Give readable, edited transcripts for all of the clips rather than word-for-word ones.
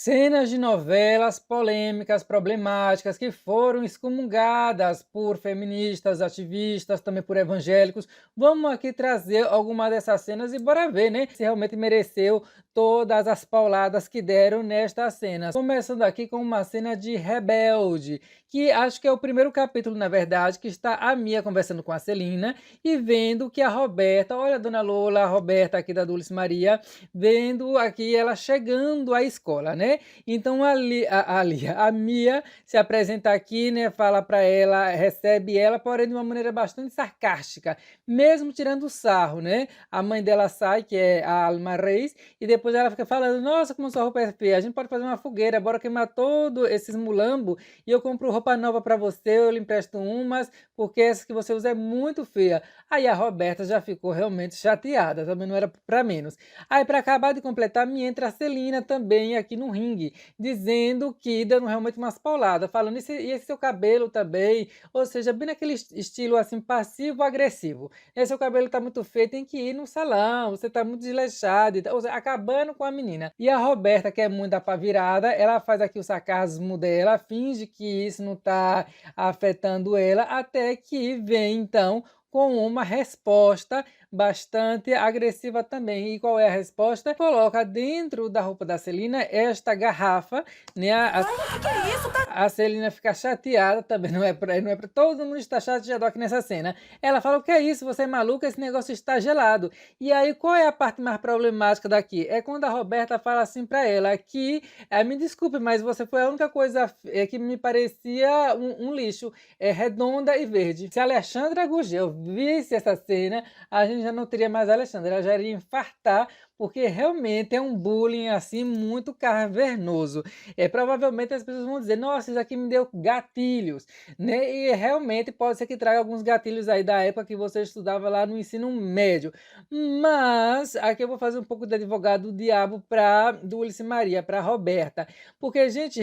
Cenas de novelas polêmicas, problemáticas, que foram excomungadas por feministas, ativistas, também por evangélicos. Vamos aqui trazer alguma dessas cenas e bora ver, né, se realmente mereceu todas as pauladas que deram nestas cenas. Começando aqui com uma cena de Rebelde, que acho que é o primeiro capítulo, na verdade, que está a Mia conversando com a Celina e vendo que a Roberta, olha a dona Lola, a Roberta aqui da Dulce Maria, vendo aqui ela chegando à escola, né? Então a Mia se apresenta aqui, né? Fala para ela, recebe ela, porém de uma maneira bastante sarcástica, mesmo tirando sarro, né? A mãe dela sai, que é a Alma Reis, e depois ela fica falando: Nossa, como sua roupa é feia, a gente pode fazer uma fogueira, bora queimar todo esses mulambo e eu compro roupa nova para você, eu lhe empresto umas, porque essa que você usa é muito feia. Aí a Roberta já ficou realmente chateada, também não era para menos. Aí, para acabar de completar, me entra a Celina também aqui no ringue, dizendo que dando realmente umas pauladas, falando: e esse seu cabelo também, ou seja, bem naquele estilo assim, passivo-agressivo. Esse seu cabelo tá muito feio, tem que ir no salão, você tá muito desleixado, ou seja, acabando com a menina. E a Roberta, que é muito da pá virada, ela faz aqui o sarcasmo dela, finge que isso não tá afetando ela, até que vem então com uma resposta bastante agressiva também. E qual é a resposta? Coloca dentro da roupa da Celina esta garrafa, né? Ai, que é isso? A Celina fica chateada também, não é pra todo mundo estar chateado aqui nessa cena. Ela fala: O que é isso? Você é maluca? Esse negócio está gelado. E aí, qual é a parte mais problemática daqui? É quando a Roberta fala assim pra ela que, me desculpe, mas você foi a única coisa que me parecia um lixo, redonda e verde. Se a Alexandra Gugel visse essa cena, a gente já não teria mais a Alexandra, ela já iria infartar, porque realmente é um bullying assim muito cavernoso. Provavelmente as pessoas vão dizer: Nossa, isso aqui me deu gatilhos, né? E realmente pode ser que traga alguns gatilhos aí da época que você estudava lá no ensino médio. Mas aqui eu vou fazer um pouco de advogado do diabo para Dulce Maria, para Roberta, porque gente,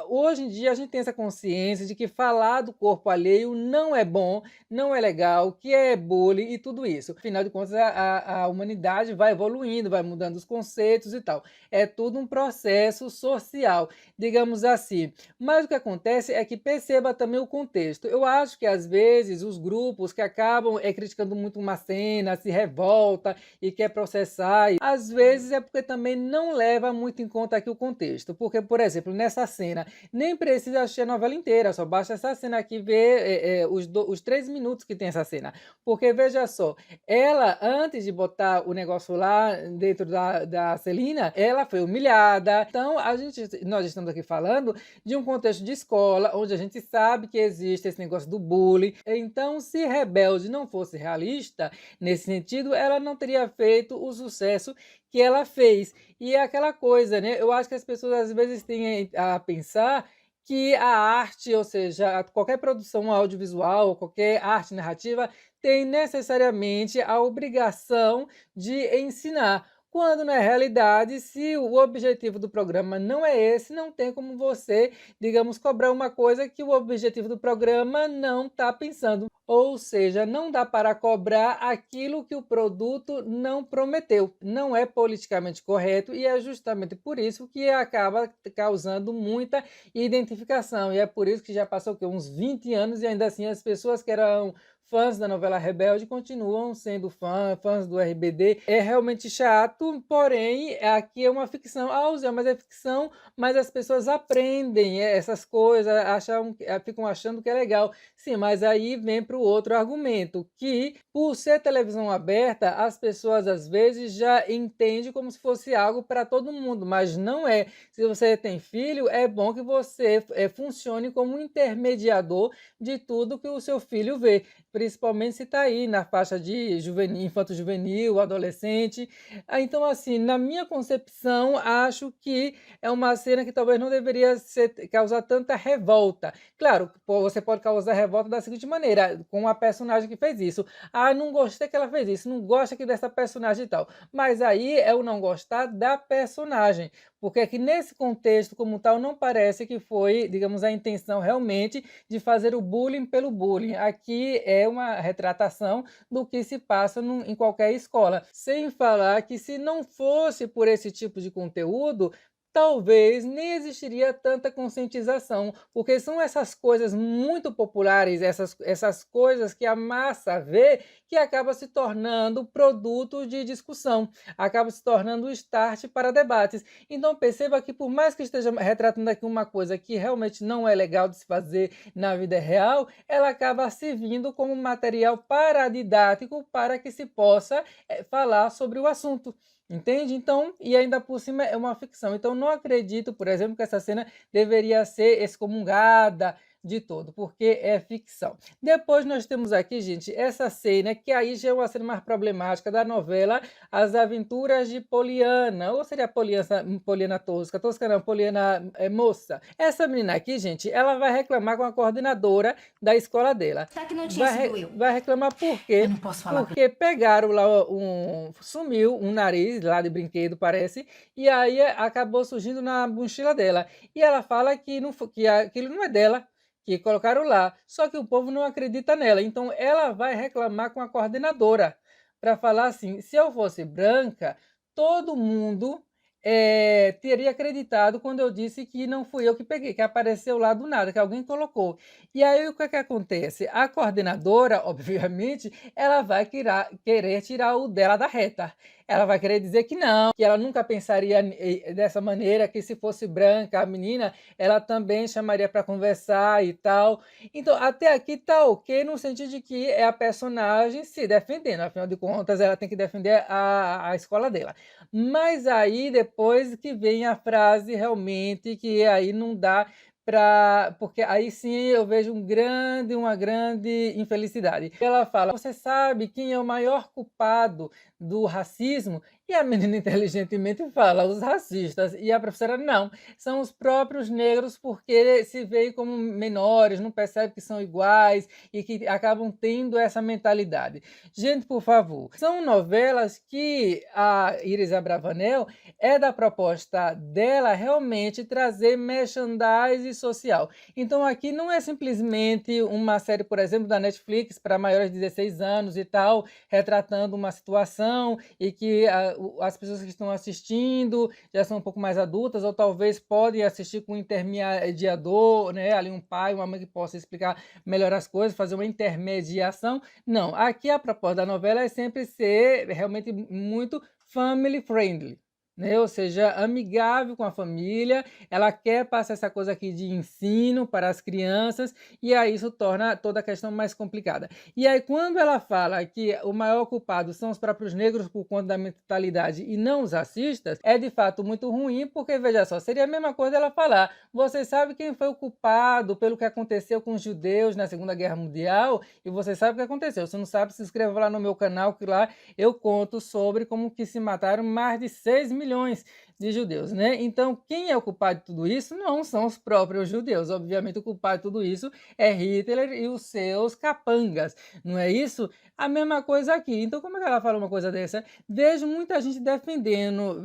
hoje em dia a gente tem essa consciência de que falar do corpo alheio não é bom, não é legal, que é bullying e tudo isso. Afinal de contas, a humanidade vai evoluindo, vai mudando os conceitos e tal. É tudo um processo social, digamos assim. Mas o que acontece é que perceba também o contexto. Eu acho que às vezes os grupos que acabam criticando muito uma cena, se revolta e quer processar, às vezes é porque também não leva muito em conta aqui o contexto. Porque, por exemplo, nessa cena, nem precisa assistir a novela inteira, só basta essa cena aqui ver os 3 minutos que tem essa cena. Porque veja só, ela, antes de botar o negócio lá dentro da Celina, ela foi humilhada. Então, nós estamos aqui falando de um contexto de escola, onde a gente sabe que existe esse negócio do bullying. Então, se Rebelde não fosse realista, nesse sentido, ela não teria feito o sucesso que ela fez. E é aquela coisa, né? Eu acho que as pessoas às vezes têm a pensar que a arte, ou seja, qualquer produção audiovisual, qualquer arte narrativa, tem necessariamente a obrigação de ensinar. Quando na realidade, se o objetivo do programa não é esse, não tem como você, digamos, cobrar uma coisa que o objetivo do programa não está pensando. Ou seja, não dá para cobrar aquilo que o produto não prometeu. Não é politicamente correto e é justamente por isso que acaba causando muita identificação. E é por isso que já passou o quê? Uns 20 anos e ainda assim as pessoas que eram fãs da novela Rebelde continuam sendo fãs do RBD. É realmente chato, porém, aqui é uma ficção. Ah, Zé, mas é ficção, mas as pessoas aprendem essas coisas, ficam achando que é legal. Sim, mas aí vem para o outro argumento, que por ser televisão aberta, as pessoas às vezes já entendem como se fosse algo para todo mundo, mas não é. Se você tem filho, é bom que você funcione como um intermediador de tudo que o seu filho vê, principalmente se está aí na faixa de juvenil, infanto-juvenil, adolescente. Então, assim, na minha concepção, acho que é uma cena que talvez não deveria causar tanta revolta. Claro, você pode causar revolta da seguinte maneira, com a personagem que fez isso. Ah, não gostei que ela fez isso, não gosta que dessa personagem e tal. Mas aí é o não gostar da personagem, porque aqui nesse contexto como tal não parece que foi, digamos, a intenção realmente de fazer o bullying pelo bullying. Aqui é uma retratação do que se passa em qualquer escola. Sem falar que se não fosse por esse tipo de conteúdo, talvez nem existiria tanta conscientização, porque são essas coisas muito populares, essas coisas que a massa vê, que acaba se tornando produto de discussão, acaba se tornando o start para debates. Então perceba que por mais que esteja retratando aqui uma coisa que realmente não é legal de se fazer na vida real, ela acaba servindo como material paradidático para que se possa falar sobre o assunto. Entende? Então, e ainda por cima é uma ficção. Então, não acredito, por exemplo, que essa cena deveria ser excomungada de todo, porque é ficção. Depois nós temos aqui, gente, essa cena que aí já é uma cena mais problemática da novela As Aventuras de Poliana, ou seria Poliana Tosca, Tosca não, Poliana Moça. Essa menina aqui, gente, ela vai reclamar com a coordenadora da escola dela. Será que não tinha sido eu? Vai reclamar por Eu quê? não posso falar. Porque pegaram lá sumiu um nariz lá de brinquedo, parece, e aí acabou surgindo na mochila dela. E ela fala que, não, que aquilo não é dela, que colocaram lá. Só que o povo não acredita nela. Então ela vai reclamar com a coordenadora para falar assim: se eu fosse branca, todo mundo teria acreditado quando eu disse que não fui eu que peguei, que apareceu lá do nada, que alguém colocou. E aí o que é que acontece? A coordenadora, obviamente, ela vai querer tirar o dela da reta. Ela vai querer dizer que não, que ela nunca pensaria dessa maneira, que se fosse branca a menina, ela também chamaria para conversar e tal. Então, até aqui tá ok, no sentido de que é a personagem se defendendo, afinal de contas, ela tem que defender a escola dela. Mas aí depois que vem a frase realmente que aí não dá para, porque aí sim eu vejo uma grande infelicidade. Ela fala: "Você sabe quem é o maior culpado do racismo?" E a menina inteligentemente fala: "Os racistas." E a professora: "Não, são os próprios negros, porque se veem como menores, não percebem que são iguais e que acabam tendo essa mentalidade." Gente, por favor, são novelas que a Iris Abravanel é da proposta dela realmente trazer merchandising social. Então aqui não é simplesmente uma série, por exemplo, da Netflix para maiores de 16 anos e tal, retratando uma situação e que as pessoas que estão assistindo já são um pouco mais adultas ou talvez podem assistir com um intermediador, né? Ali um pai, uma mãe que possa explicar melhor as coisas, fazer uma intermediação. Não, aqui a proposta da novela é sempre ser realmente muito family friendly, né? Ou seja, amigável com a família, ela quer passar essa coisa aqui de ensino para as crianças, e aí isso torna toda a questão mais complicada. E aí, quando ela fala que o maior culpado são os próprios negros por conta da mentalidade e não os racistas, é de fato muito ruim, porque, veja só, seria a mesma coisa ela falar: você sabe quem foi o culpado pelo que aconteceu com os judeus na Segunda Guerra Mundial? E você sabe o que aconteceu. Se não sabe, se inscreva lá no meu canal, que lá eu conto sobre como que se mataram mais de 6 milhões de judeus, né? Então, quem é o culpado de tudo isso? Não são os próprios judeus. Obviamente, o culpado de tudo isso é Hitler e os seus capangas, não é isso? A mesma coisa aqui. Então, como é que ela fala uma coisa dessa? Vejo muita gente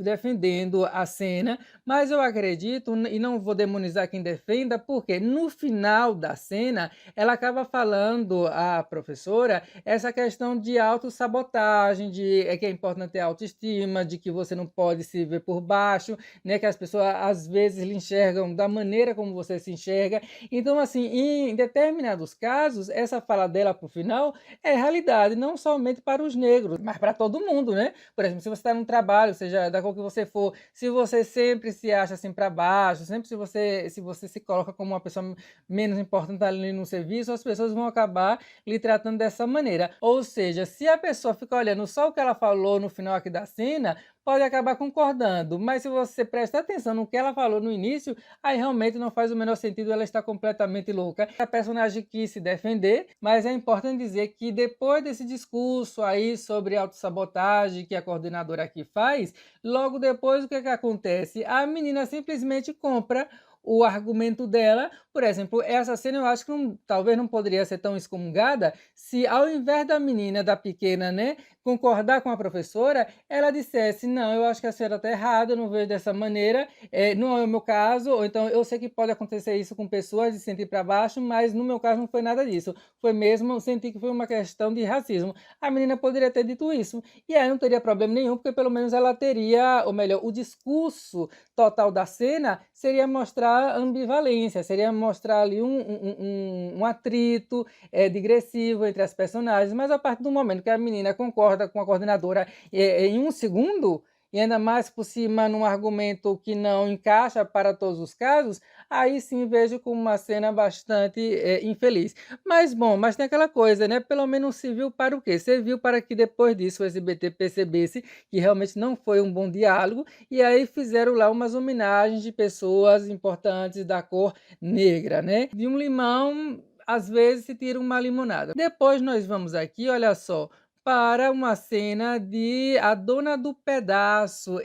defendendo a cena, mas eu acredito, e não vou demonizar quem defenda, porque no final da cena, ela acaba falando, a professora, essa questão de autossabotagem, de que é importante ter autoestima, de que você não pode se ver por baixo, né? Que as pessoas às vezes lhe enxergam da maneira como você se enxerga. Então, assim, em determinados casos, essa fala dela para o final é realidade, não somente para os negros, mas para todo mundo, né? Por exemplo, se você está num trabalho, seja da cor que você for, se você sempre se acha assim para baixo, sempre se você se coloca como uma pessoa menos importante ali no serviço, as pessoas vão acabar lhe tratando dessa maneira. Ou seja, se a pessoa fica olhando só o que ela falou no final aqui da cena, pode acabar concordando, mas se você presta atenção no que ela falou no início, aí realmente não faz o menor sentido, ela está completamente louca. A personagem quis se defender, mas é importante dizer que depois desse discurso aí sobre autossabotagem que a coordenadora aqui faz, logo depois o que é que acontece? A menina simplesmente compra o argumento dela. Por exemplo, essa cena eu acho que talvez não poderia ser tão excomungada se, ao invés da menina, da pequena, né, concordar com a professora, ela dissesse: não, eu acho que a senhora está errada, eu não vejo dessa maneira, não é o meu caso, ou então eu sei que pode acontecer isso com pessoas de sentir para baixo, mas no meu caso não foi nada disso. Foi mesmo, eu senti que foi uma questão de racismo. A menina poderia ter dito isso. E aí não teria problema nenhum, porque pelo menos ela teria, ou melhor, o discurso total da cena seria mostrar ambivalência, seria mostrar ali um atrito digressivo entre as personagens, mas a partir do momento que a menina concorda com a coordenadora em um segundo, e ainda mais por cima num argumento que não encaixa para todos os casos, aí sim vejo como uma cena bastante infeliz. Mas bom, mas tem aquela coisa, né? Pelo menos serviu para o quê? Serviu para que depois disso o SBT percebesse que realmente não foi um bom diálogo, e aí fizeram lá umas homenagens de pessoas importantes da cor negra, né? De um limão, às vezes se tira uma limonada. Depois nós vamos aqui, olha só, para uma cena de A Dona do Pedaço.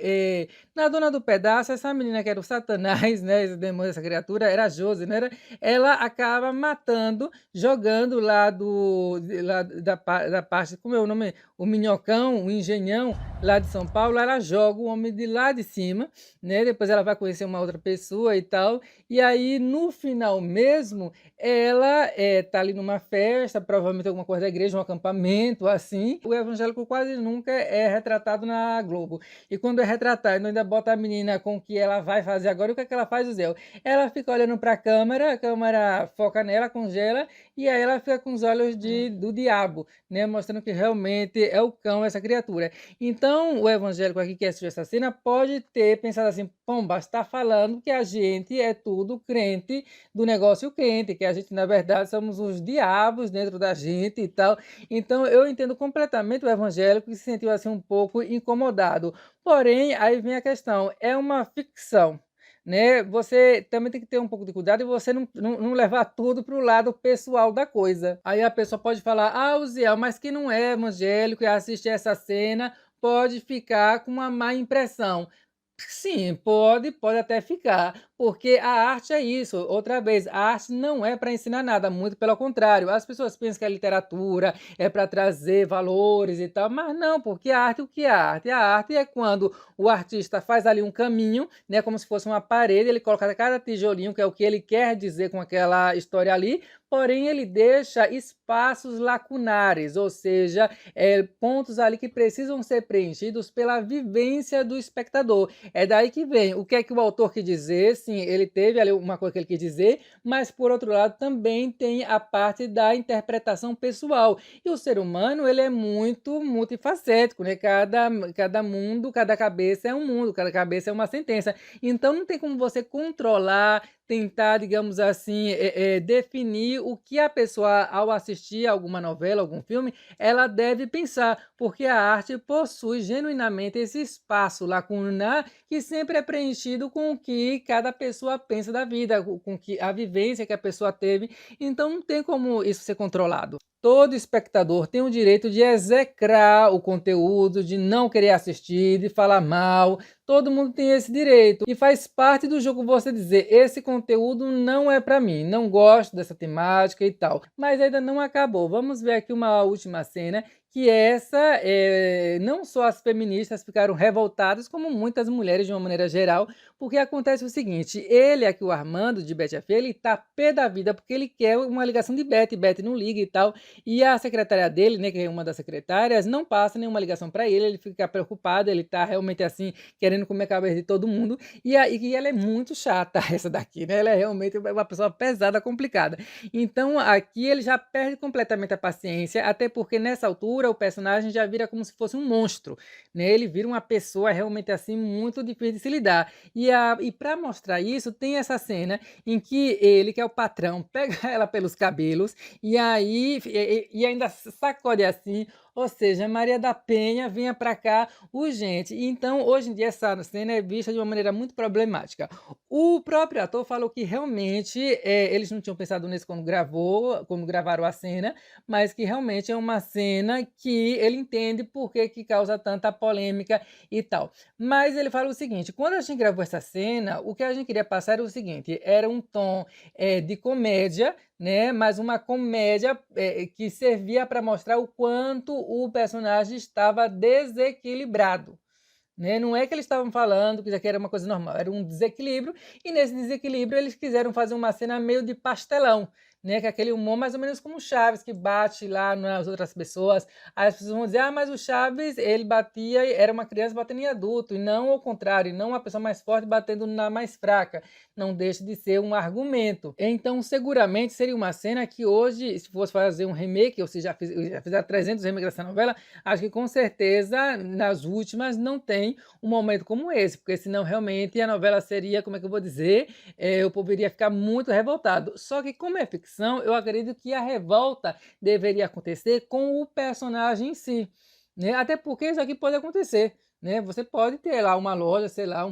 Na Dona do Pedaço, essa menina que era o Satanás, né, esse demônio, essa criatura, era a Josi, né, ela acaba matando, jogando lá, lá da parte, como é o nome? O Minhocão, o Engenhão, lá de São Paulo, ela joga o homem de lá de cima, né, depois ela vai conhecer uma outra pessoa e tal, e aí no final mesmo, ela tá ali numa festa, provavelmente alguma coisa da igreja, um acampamento, assim. O evangélico quase nunca é retratado na Globo. E quando é retratado, ainda bota a menina com o que ela vai fazer agora. E o que é que ela faz, Zé? Ela fica olhando para a câmera foca nela, congela, e aí ela fica com os olhos do diabo, né? Mostrando que realmente é o cão, essa criatura. Então, o evangélico aqui que assistiu essa cena pode ter pensado assim: pomba, está falando que a gente é tudo crente do negócio crente, que a gente, na verdade, somos os diabos dentro da gente e tal. Então, eu entendo completamente o evangélico que se sentiu assim um pouco incomodado. Porém, aí vem a questão: é uma ficção. Né? Você também tem que ter um pouco de cuidado e você não levar tudo para o lado pessoal da coisa. Aí a pessoa pode falar: ah, Uziel, mas que não é evangélico e assistir essa cena pode ficar com uma má impressão. Sim, pode até ficar, porque a arte é isso. Outra vez, a arte não é para ensinar nada, muito pelo contrário. As pessoas pensam que a literatura é para trazer valores e tal, mas não, porque a arte, o que é a arte? A arte é quando o artista faz ali um caminho, né, como se fosse uma parede, ele coloca cada tijolinho, que é o que ele quer dizer com aquela história ali, porém ele deixa espaços lacunares, ou seja, pontos ali que precisam ser preenchidos pela vivência do espectador. É daí que vem o que é que o autor quis dizer. Sim, ele teve ali uma coisa que ele quis dizer, mas por outro lado também tem a parte da interpretação pessoal. E o ser humano, ele é muito multifacético, né? Cada mundo, cada cabeça é um mundo, cada cabeça é uma sentença. Então não tem como você controlar, tentar, digamos assim, definir o que a pessoa, ao assistir alguma novela, algum filme, ela deve pensar, porque a arte possui genuinamente esse espaço lacunar que sempre é preenchido com o que cada pessoa pensa da vida, com que a vivência que a pessoa teve. Então não tem como isso ser controlado. Todo espectador tem o direito de execrar o conteúdo, de não querer assistir, de falar mal. Todo mundo tem esse direito. E faz parte do jogo você dizer: esse conteúdo não é para mim, não gosto dessa temática e tal. Mas ainda não acabou. Vamos ver aqui uma última cena, que não só as feministas ficaram revoltadas, como muitas mulheres de uma maneira geral, porque acontece o seguinte: ele aqui, o Armando, de Betty a Feia, ele tá pé da vida, porque ele quer uma ligação de Betty, Betty não liga e tal, e a secretária dele, né, que é uma das secretárias, não passa nenhuma ligação para ele fica preocupado, ele tá realmente assim, querendo comer a cabeça de todo mundo, e ela é muito chata, essa daqui, né, ela é realmente uma pessoa pesada, complicada. Então aqui ele já perde completamente a paciência, até porque nessa altura o personagem já vira como se fosse um monstro, né, ele vira uma pessoa realmente assim, muito difícil de se lidar, e para mostrar isso, tem essa cena em que ele, que é o patrão, pega ela pelos cabelos e aí e ainda sacode assim, Ou seja, Maria da Penha vinha para cá urgente. Então, hoje em dia, essa cena é vista de uma maneira muito problemática. O próprio ator falou que realmente eles não tinham pensado nisso quando gravaram a cena, mas que realmente é uma cena que ele entende por que que causa tanta polêmica e tal. Mas ele fala o seguinte: quando a gente gravou essa cena, o que a gente queria passar era o seguinte: era um tom de comédia, né? Mas uma comédia que servia para mostrar o quanto o personagem estava desequilibrado. Né? Não é que eles estavam falando que isso aqui era uma coisa normal, era um desequilíbrio, e nesse desequilíbrio eles quiseram fazer uma cena meio de pastelão, né? Que é aquele humor mais ou menos como o Chaves, que bate lá nas outras pessoas. Aí as pessoas vão dizer, ah, mas o Chaves, ele batia, era uma criança batendo em adulto, e não ao contrário, e não uma pessoa mais forte batendo na mais fraca. Não deixa de ser um argumento. Então, seguramente seria uma cena que hoje, se fosse fazer um remake, ou se já fizeram 300 remakes dessa novela, acho que com certeza nas últimas não tem um momento como esse, porque senão realmente a novela seria, como é que eu vou dizer, o povo iria ficar muito revoltado. Só que como é ficção, eu acredito que a revolta deveria acontecer com o personagem em si, né? Até porque isso aqui pode acontecer. Né? Você pode ter lá uma loja, sei lá,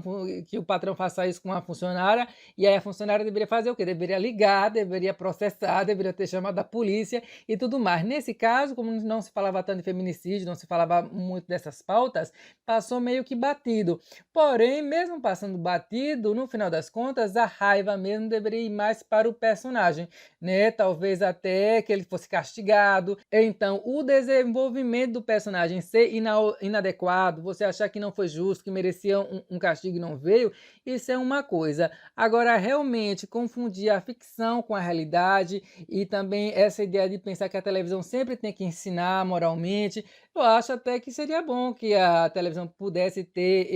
que o patrão faça isso com uma funcionária, e aí a funcionária deveria fazer o quê? Deveria ligar, deveria processar, deveria ter chamado a polícia e tudo mais. Nesse caso, como não se falava tanto de feminicídio, não se falava muito dessas pautas, passou meio que batido. Porém, mesmo passando batido, no final das contas, a raiva mesmo deveria ir mais para o personagem, né? Talvez até que ele fosse castigado. Então, o desenvolvimento do personagem ser inadequado, você achar que não foi justo, que merecia um castigo e não veio, isso é uma coisa. Agora, realmente, confundir a ficção com a realidade e também essa ideia de pensar que a televisão sempre tem que ensinar moralmente, eu acho até que seria bom que a televisão pudesse ter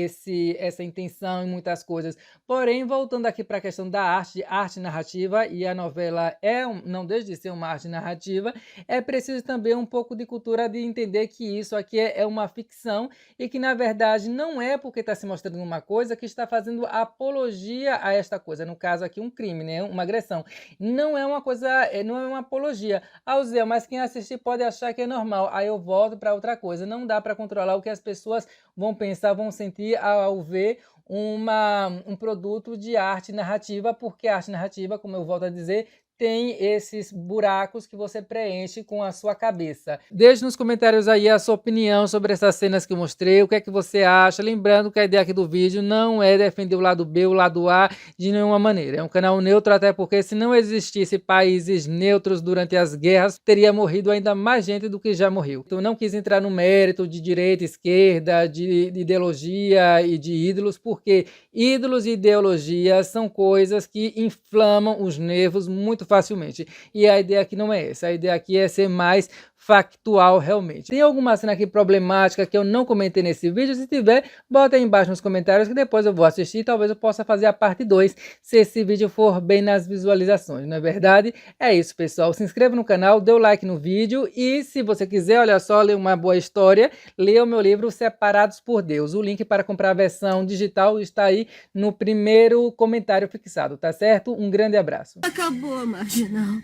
essa intenção em muitas coisas. Porém, voltando aqui para a questão da arte narrativa, e a novela não deixa de ser uma arte narrativa, é preciso também um pouco de cultura de entender que isso aqui é uma ficção e que, na verdade, não é porque está se mostrando uma coisa que está fazendo apologia a esta coisa. No caso aqui, um crime, né? Uma agressão. Não é uma coisa, não é uma apologia. Zé, mas quem assistir pode achar que é normal. Aí eu volto para outra coisa. Não dá para controlar o que as pessoas vão pensar, vão sentir ao ver um produto de arte narrativa, porque a arte narrativa, como eu volto a dizer, tem esses buracos que você preenche com a sua cabeça. Deixe nos comentários aí a sua opinião sobre essas cenas que eu mostrei, o que é que você acha. Lembrando que a ideia aqui do vídeo não é defender o lado B, o lado A de nenhuma maneira. É um canal neutro, até porque se não existisse países neutros durante as guerras, teria morrido ainda mais gente do que já morreu. Então eu não quis entrar no mérito de direita, esquerda, de ideologia e de ídolos, porque ídolos e ideologia são coisas que inflamam os nervos muito facilmente. E a ideia aqui não é essa. A ideia aqui é ser mais factual realmente. Tem alguma cena aqui problemática que eu não comentei nesse vídeo? Se tiver, bota aí embaixo nos comentários que depois eu vou assistir e talvez eu possa fazer a parte 2 se esse vídeo for bem nas visualizações, não é verdade? É isso, pessoal. Se inscreva no canal, dê o like no vídeo e se você quiser, olha só, ler uma boa história, leia o meu livro Separados por Deus. O link para comprar a versão digital está aí no primeiro comentário fixado, tá certo? Um grande abraço. Acabou, Marginal.